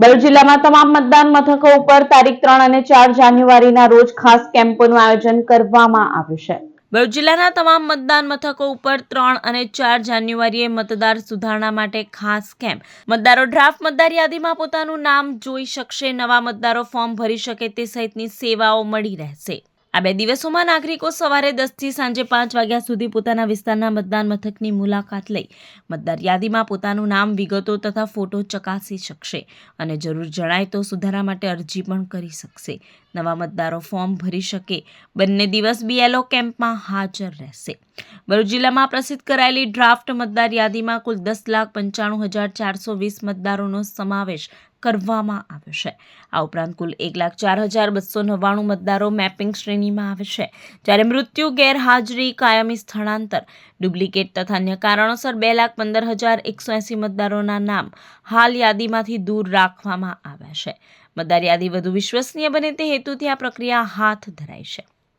ભરૂચ જિલ્લામાં તમામ મતદાન મથકો ઉપર તારીખ 3 અને 4 જાન્યુઆરીના રોજ ખાસ કેમ્પોનું આયોજન કરવામાં આવ્યું છે। ભરૂચ જિલ્લાના તમામ મતદાન મથકો ઉપર 3 અને 4 જાન્યુઆરીએ મતદાર સુધારણા માટે ખાસ કેમ્પ। મતદારો ડ્રાફ્ટ મતદાર યાદીમાં પોતાનું નામ જોઈ શકશે, નવા મતદારો ફોર્મ ભરી શકે તે સહિતની સેવાઓ મળી રહેશે। આ 2 દિવસોમાં નાગરિકો સવારે 10 થી સાંજે 5 વાગ્યા સુધી પોતાના વિસ્તારના મતદાન મથકની મુલાકાત લઈ મતદાર યાદીમાં પોતાનું નામ, વિગતો તથા ફોટો ચકાસી શકશે અને જરૂર જણાય તો સુધારા માટે અરજી પણ કરી શકશે। નવા મતદારો ફોર્મ ભરી શકે, બંને દિવસ BLO કેમ્પમાં હાજર રહેશે। ભરૂચ જિલ્લામાં પ્રસિદ્ધ કરાયેલી ડ્રાફ્ટ મતદાર યાદીમાં કુલ 10,95,420 મતદારોનો સમાવેશ કરવામાં આવ્યો છે। આ ઉપરાંત કુલ 1,04,299 મતદારો મેપિંગ શ્રેણીમાં આવે છે, જ્યારે મૃત્યુ, ગેરહાજરી, કાયમી સ્થળાંતર, ડુપ્લિકેટ તથા અન્ય કારણોસર 2,15,180 મતદારોના નામ હાલ યાદીમાંથી દૂર રાખવામાં આવ્યા છે। મતદાર યાદી વધુ વિશ્વસનીય બને તે હેતુથી આ પ્રક્રિયા હાથ ધરાઈ છે।